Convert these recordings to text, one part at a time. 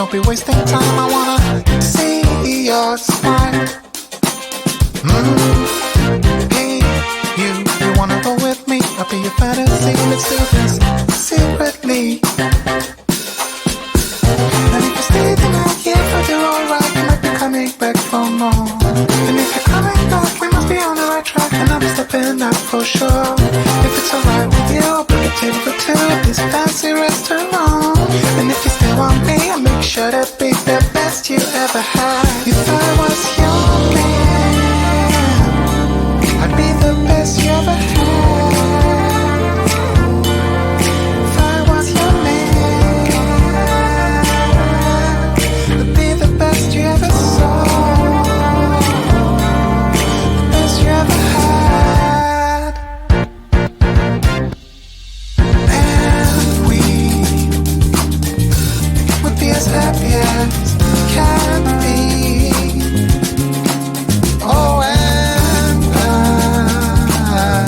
don't be wasting time. I wanna see your smile. Hey, you wanna go with me? I'll be your fantasy. Let's do this secretly. And if you stay tonight, yeah, I'll do alright. You might be coming back for more. And if you're coming back, we must be on the right track. And I'll be stepping up for sure. If it's alright with you, I'll bring a table for two at this fancy restaurant. And if you still want me, I'll make sure to be the best you ever had. If I was your man, I'd be the best you ever had. If I was your man, I'd be the best you ever saw. The best you ever had. And we would be as happy as can be. Oh, and I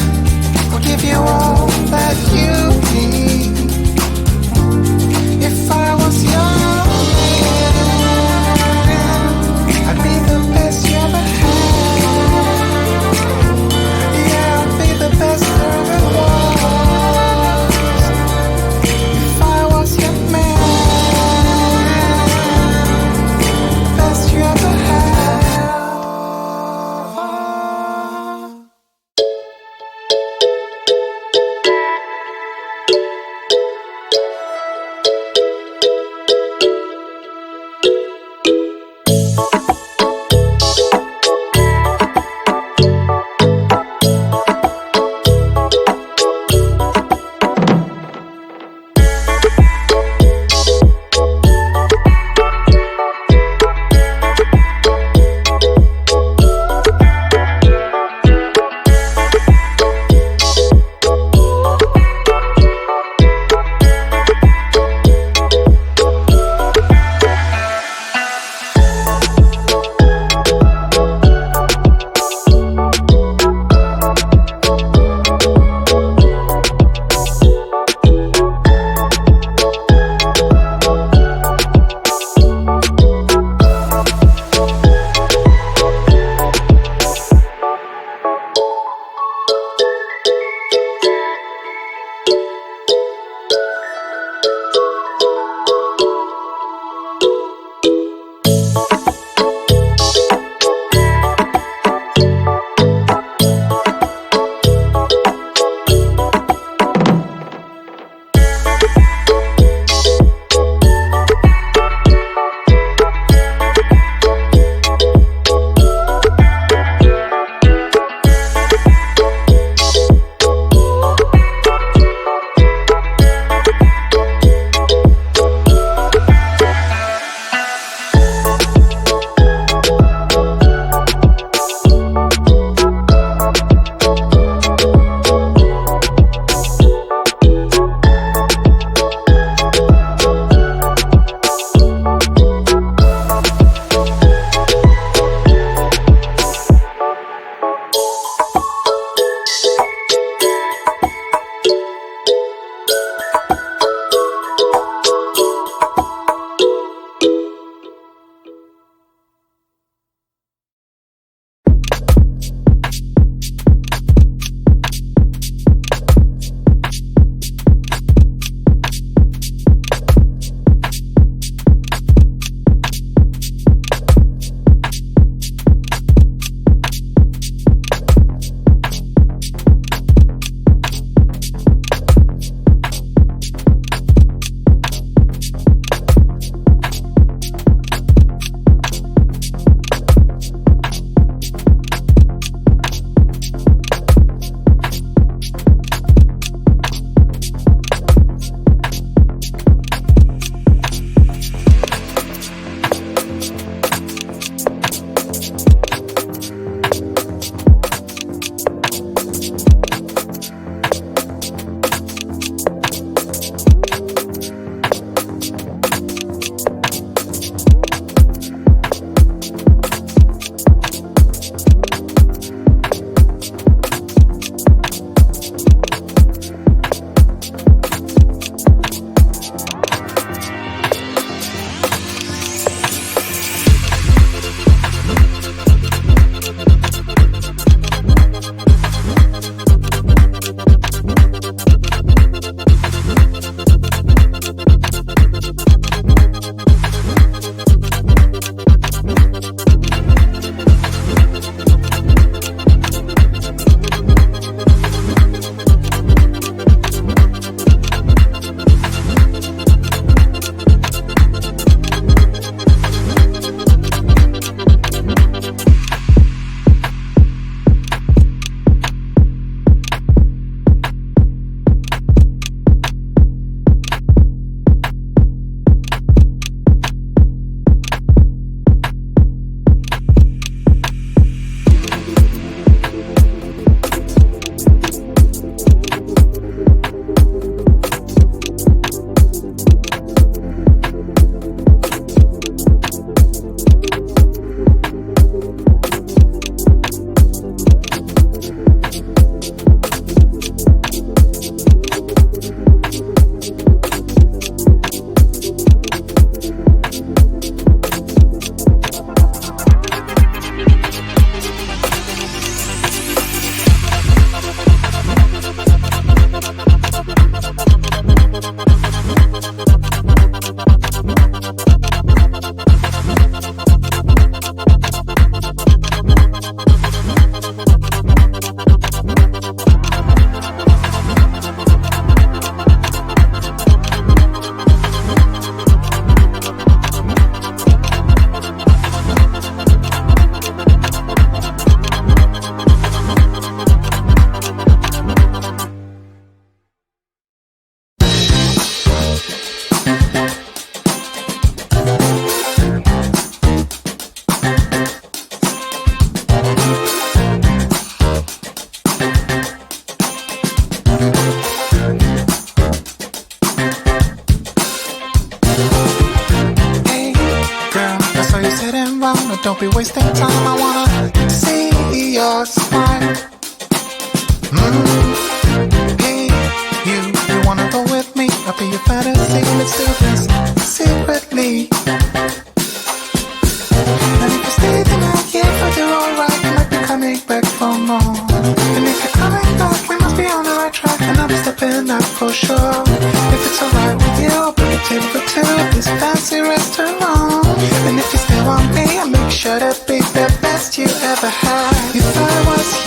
No, don't be wasting time. I wanna see your smile. Hey, you wanna go with me? I'll be your fantasy. Let's do this secretly. And if you stay tonight, yeah, but you're alright, you might be coming back for more. And if you're coming back, we must be on the right track, and I'll be stepping up for sure. If it's alright with you, I'll bring a table for two at this fancy restaurant. And if you still want me, I'll make sure to be the best you ever had. If I was